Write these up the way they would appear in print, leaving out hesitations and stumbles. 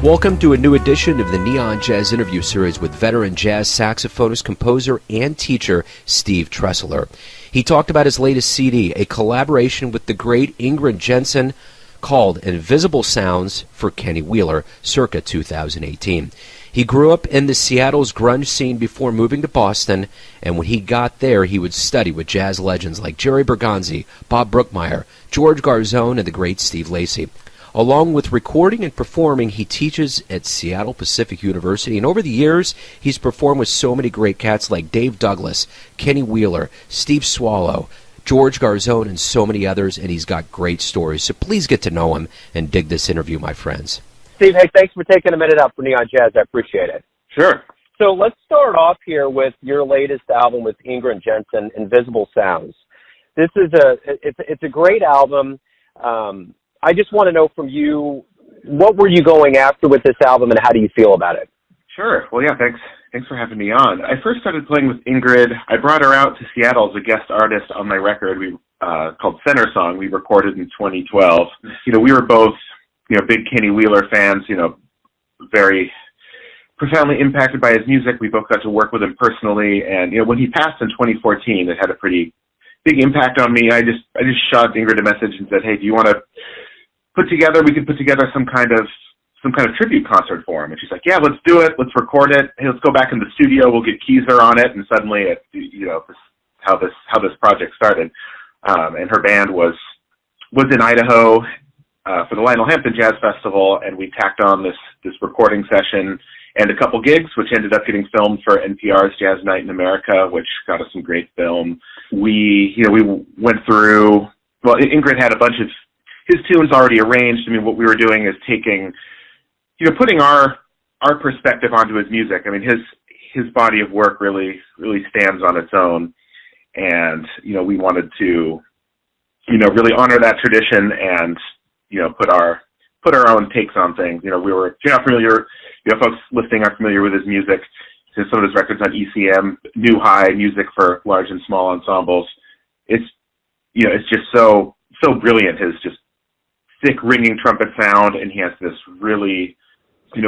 Welcome to a new edition of the Neon Jazz interview series with veteran jazz saxophonist, composer, and teacher Steve Treseler. He talked about his latest CD, a collaboration with the great Ingrid Jensen called Invisible Sounds for Kenny Wheeler, circa 2018. He grew up in the Seattle's grunge scene before moving to Boston, and when he got there, he would study with jazz legends like Jerry Bergonzi, Bob Brookmeyer, George Garzone, and the great Steve Lacy. Along with recording and performing, he teaches at Seattle Pacific University, and over the years, he's performed with so many great cats like Dave Douglas, Kenny Wheeler, Steve Swallow, George Garzone, and so many others, and he's got great stories. So please get to know him and dig this interview, my friends. Steve, hey, thanks for taking a minute out for Neon Jazz. I appreciate it. Sure. So let's start off here with your latest album with Ingrid Jensen, Invisible Sounds. This is it's a great album. I just want to know from you, what were you going after with this album, and how do you feel about it? Sure. Well, yeah, thanks for having me on. I first started playing with Ingrid. I brought her out to Seattle as a guest artist on my record called Center Song. We recorded in 2012. We were both, big Kenny Wheeler fans, very profoundly impacted by his music. We both got to work with him personally, and, when he passed in 2014, it had a pretty big impact on me. I just shot Ingrid a message and said, hey, do you want to we could put together some kind of tribute concert for him. And she's like, yeah, let's do it. Let's record it. Hey, let's go back in the studio. We'll get Keezer on it. And suddenly, how this project started. And her band was in Idaho for the Lionel Hampton Jazz Festival, and we tacked on this recording session and a couple gigs, which ended up getting filmed for NPR's Jazz Night in America, which got us some great film. We went through. Well, Ingrid had a bunch of his tunes already arranged. I mean, what we were doing is taking, putting our perspective onto his music. I mean, his body of work really stands on its own, and we wanted to, really honor that tradition and put our own takes on things. We were, if you're not familiar, folks listening aren't familiar with his music. Some of his records on ECM, New High, music for large and small ensembles. It's just so brilliant. His just thick ringing trumpet sound, and he has this really,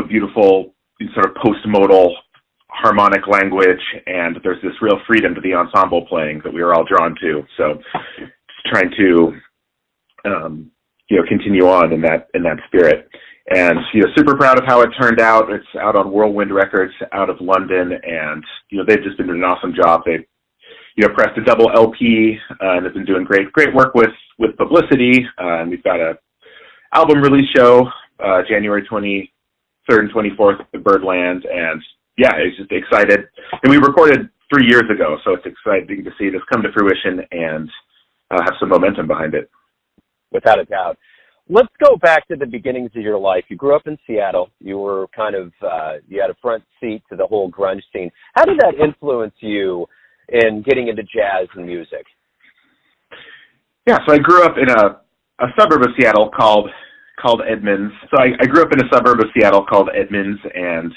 beautiful sort of post-modal harmonic language, and there's this real freedom to the ensemble playing that we were all drawn to. So just trying to, continue on in that spirit. And, super proud of how it turned out. It's out on Whirlwind Records out of London, and, they've just been doing an awesome job. They've, pressed a double LP, and have been doing great work with publicity. And we've got a album release show, January 23rd and 24th at the Birdland, and yeah, it's just excited. And we recorded 3 years ago, so it's exciting to see this come to fruition and have some momentum behind it. Without a doubt. Let's go back to the beginnings of your life. You grew up in Seattle. You were kind of, you had a front seat to the whole grunge scene. How did that influence you in getting into jazz and music? Yeah, so I grew up in a suburb of Seattle called Edmonds. So I grew up in a suburb of Seattle called Edmonds, and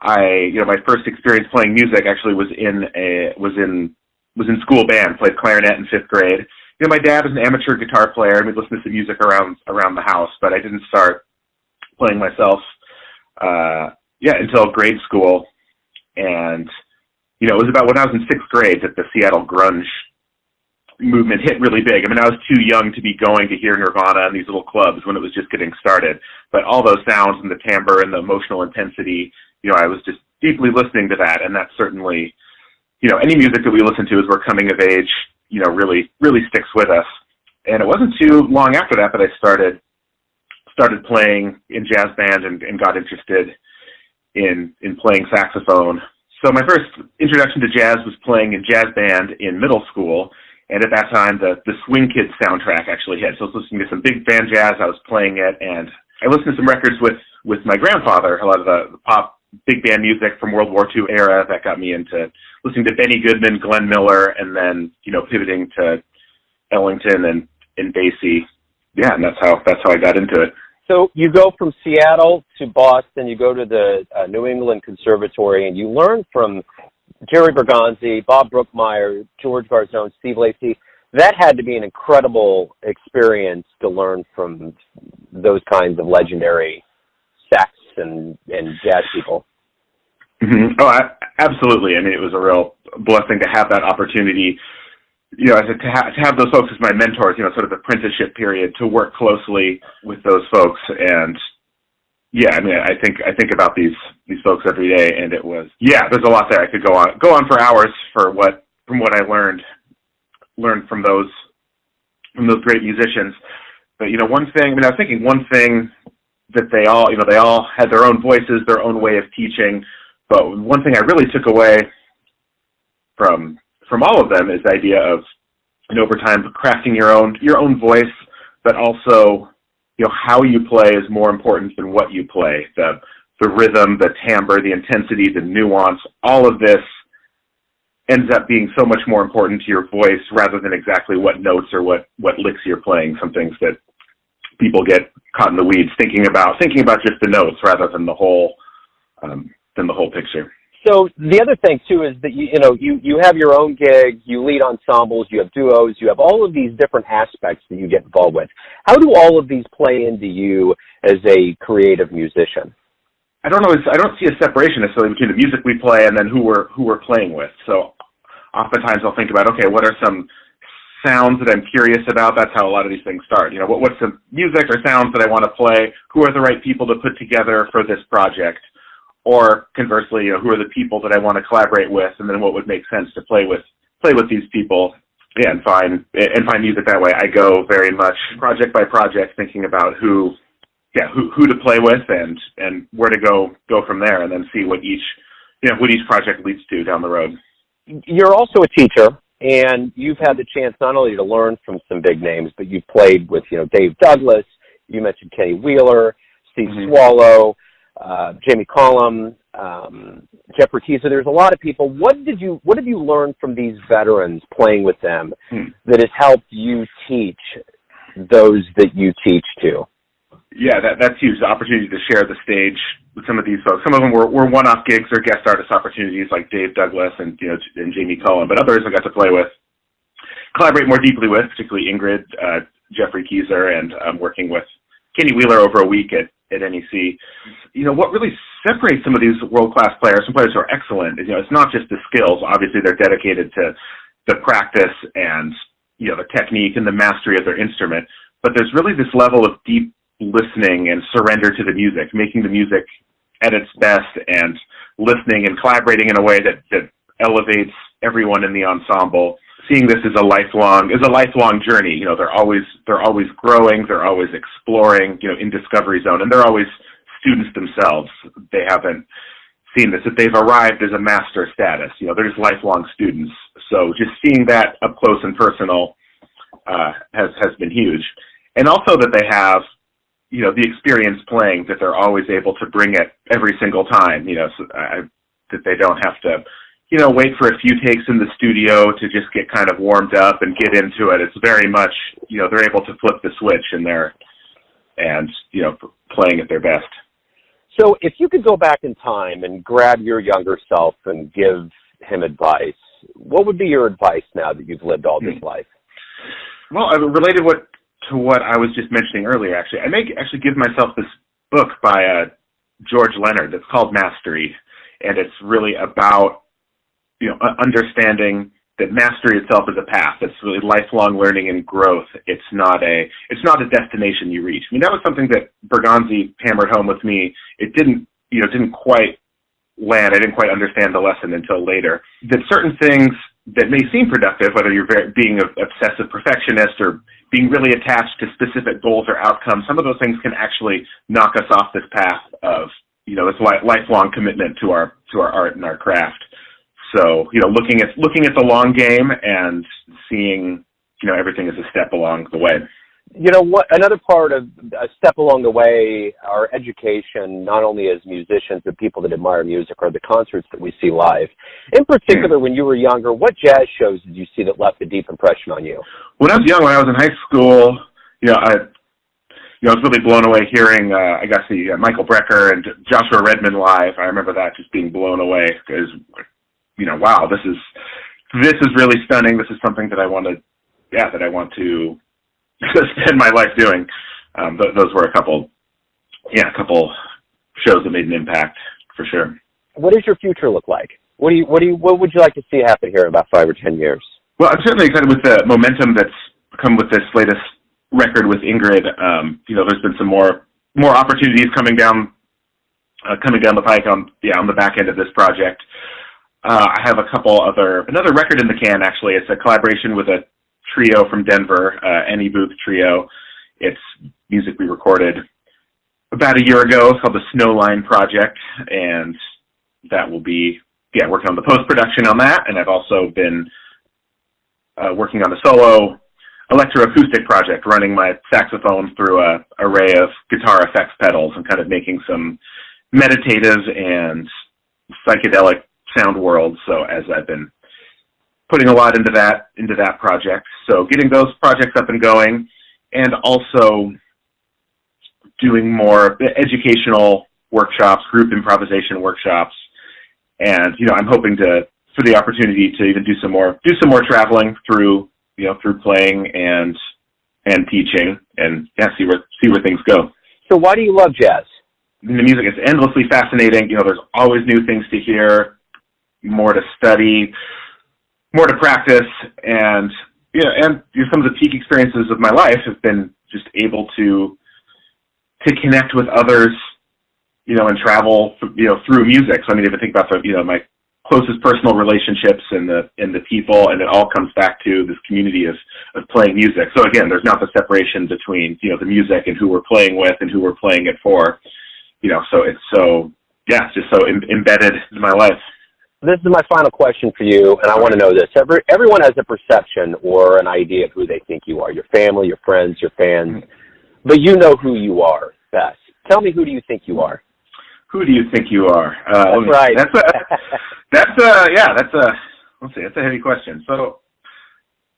my first experience playing music actually was in school band. Played clarinet in 5th grade. My dad was an amateur guitar player, and we'd listen to some music around the house, but I didn't start playing myself until grade school. And it was about when I was in 6th grade that the Seattle grunge movement hit really big. I mean, I was too young to be going to hear Nirvana and these little clubs when it was just getting started. But all those sounds and the timbre and the emotional intensity, I was just deeply listening to that. And that certainly, any music that we listen to as we're coming of age, really sticks with us. And it wasn't too long after that I started playing in jazz band and got interested in playing saxophone. So my first introduction to jazz was playing in jazz band in middle school. And at that time, the Swing Kids soundtrack actually hit. So I was listening to some big band jazz. I was playing it, and I listened to some records with my grandfather, a lot of the pop big band music from World War II era that got me into listening to Benny Goodman, Glenn Miller, and then, pivoting to Ellington and Basie. Yeah, and that's how I got into it. So you go from Seattle to Boston, you go to the New England Conservatory, and you learn from Jerry Bergonzi, Bob Brookmeyer, George Garzone, Steve Lacy. That had to be an incredible experience to learn from those kinds of legendary sax and jazz people. Mm-hmm. Oh, absolutely. I mean, it was a real blessing to have that opportunity, you know, to have those folks as my mentors, you know, sort of the apprenticeship period, to work closely with those folks. And yeah, I mean, I think about these folks every day, and it was, yeah, there's a lot there. I could go on for hours from what I learned from those great musicians. But, you know, one thing, I mean, I was thinking one thing that they all had their own voices, their own way of teaching. But one thing I really took away from all of them is the idea of, you know, over time crafting your own voice, but also, you know, how you play is more important than what you play. The rhythm, the timbre, the intensity, the nuance, all of this ends up being so much more important to your voice rather than exactly what notes or what licks you're playing. Some things that people get caught in the weeds thinking about just the notes rather than the whole picture. So the other thing too is that you have your own gigs, you lead ensembles, you have duos, you have all of these different aspects that you get involved with. How do all of these play into you as a creative musician? I don't see a separation necessarily between the music we play and then who we're playing with. So oftentimes I'll think about, okay, what are some sounds that I'm curious about? That's how a lot of these things start. You know, what's the music or sounds that I want to play? Who are the right people to put together for this project? Or conversely, you know, who are the people that I want to collaborate with, and then what would make sense to play with these people, yeah, and find music that way. I go very much project by project, thinking about who to play with and where to go from there, and then see what each project leads to down the road. You're also a teacher, and you've had the chance not only to learn from some big names, but you've played with, you know, Dave Douglas. You mentioned Kenny Wheeler, Steve Swallow, Jamie Cullum, Jeffrey Teaser. There's a lot of people. What have you learned from these veterans playing with them that has helped you teach those that you teach to? Yeah, that's huge. The opportunity to share the stage with some of these folks. Some of them were one-off gigs or guest artist opportunities, like Dave Douglas and Jamie Cullum. But others I got to play with, collaborate more deeply with, particularly Ingrid, Jeffrey Teaser, and working with Kenny Wheeler over a week at NEC. You know, what really separates some of these world-class players, some players who are excellent, is, you know, it's not just the skills. Obviously, they're dedicated to the practice and, you know, the technique and the mastery of their instrument. But there's really this level of deep listening and surrender to the music, making the music at its best and listening and collaborating in a way that elevates everyone in the ensemble. Seeing this as a lifelong journey. You know, they're always growing, they're always exploring, you know, in discovery zone, and they're always students themselves. They haven't seen this, that they've arrived as a master status. You know, they're just lifelong students. So just seeing that up close and personal has been huge. And also that they have, you know, the experience playing, that they're always able to bring it every single time, you know, so that they don't have to, you know, wait for a few takes in the studio to just get kind of warmed up and get into it. It's very much, you know, they're able to flip the switch and you know, playing at their best. So if you could go back in time and grab your younger self and give him advice, what would be your advice now that you've lived all this life? Well, related to what I was just mentioning earlier, actually. I may actually give myself this book by George Leonard that's called Mastery, and it's really about, you know, understanding that mastery itself is a path. It's really lifelong learning and growth. It's not a destination you reach. I mean, that was something that Bergonzi hammered home with me. It didn't quite land. I didn't quite understand the lesson until later. That certain things that may seem productive, whether you're being an obsessive perfectionist or being really attached to specific goals or outcomes, some of those things can actually knock us off this path of, you know, this lifelong commitment to our art and our craft. So, you know, looking at the long game and seeing, you know, everything as a step along the way. You know what? Another part of a step along the way, our education, not only as musicians, but people that admire music, are the concerts that we see live. In particular, when you were younger, what jazz shows did you see that left a deep impression on you? When I was young, when I was in high school, I was really blown away hearing, I got to see Michael Brecker and Joshua Redman live. I remember that just being blown away because, you know, wow, this is really stunning. This is something that I want to spend my life doing. Those were a couple shows that made an impact for sure. What does your future look like? What would you like to see happen here in about 5 or 10 years? Well, I'm certainly excited with the momentum that's come with this latest record with Ingrid. There's been some more opportunities coming down the pike on the back end of this project. I have another record in the can, actually. It's a collaboration with a trio from Denver, Any Booth Trio. It's music we recorded about a year ago. It's called the Snowline Project, and that will be, working on the post-production on that. And I've also been working on a solo electroacoustic project, running my saxophone through an array of guitar effects pedals and kind of making some meditative and psychedelic sound worlds. So as I've been putting a lot into that project. So getting those projects up and going, and also doing more educational workshops, group improvisation workshops. And, I'm hoping for the opportunity to even do some more traveling through playing and teaching, and see where things go. So why do you love jazz? The music is endlessly fascinating. There's always new things to hear, more to study, more to practice, and some of the peak experiences of my life have been just able to connect with others, and travel, through music. So if I think about my closest personal relationships and the people, and it all comes back to this community of playing music. So again, there's not the separation between, the music and who we're playing with and who we're playing it for, so it's just so embedded in my life. This is my final question for you, and I want to know this. Everyone has a perception or an idea of who they think you are, your family, your friends, your fans, but you know who you are best. Tell me, who do you think you are? Who do you think you are? That's right. That's a heavy question. So,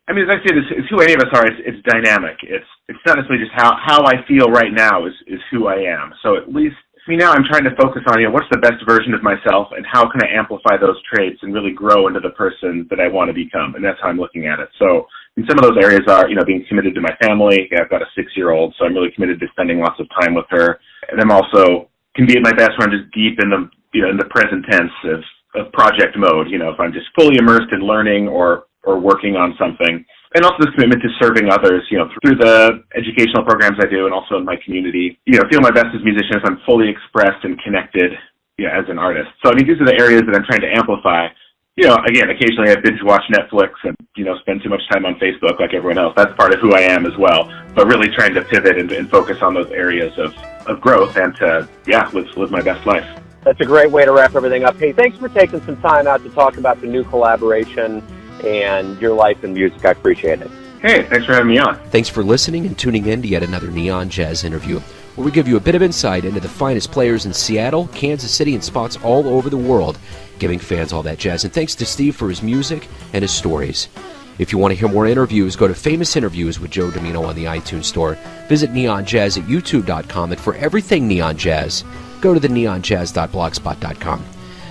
as I said, it's who any of us are. It's dynamic. It's not necessarily just how I feel right now is who I am. So at least now I'm trying to focus on, what's the best version of myself, and how can I amplify those traits and really grow into the person that I want to become. And that's how I'm looking at it. So in some of those areas are, being committed to my family. I've got a 6-year-old, so I'm really committed to spending lots of time with her. And I'm also can be at my best when I'm just deep in the present tense of project mode. If I'm just fully immersed in learning or working on something. And also this commitment to serving others, through the educational programs I do, and also in my community. Feel my best as a musician if I'm fully expressed and connected, as an artist. So these are the areas that I'm trying to amplify. Again, occasionally I binge watch Netflix and, spend too much time on Facebook like everyone else. That's part of who I am as well. But really trying to pivot and focus on those areas of growth and to, live my best life. That's a great way to wrap everything up. Hey, thanks for taking some time out to talk about the new collaboration and your life in music. I appreciate it. Hey, thanks for having me on. Thanks for listening and tuning in to yet another Neon Jazz interview, where we give you a bit of insight into the finest players in Seattle, Kansas City, and spots all over the world, giving fans all that jazz. And thanks to Steve for his music and his stories. If you want to hear more interviews, go to Famous Interviews with Joe Domino on the iTunes Store. Visit neonjazz at youtube.com, and for everything Neon Jazz, go to the neonjazz.blogspot.com.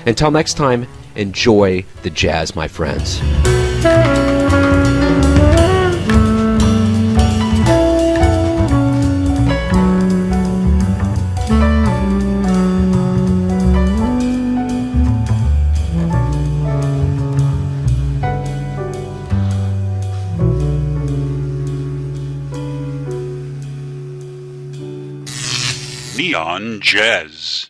Until next time, enjoy the jazz, my friends. Neon Jazz.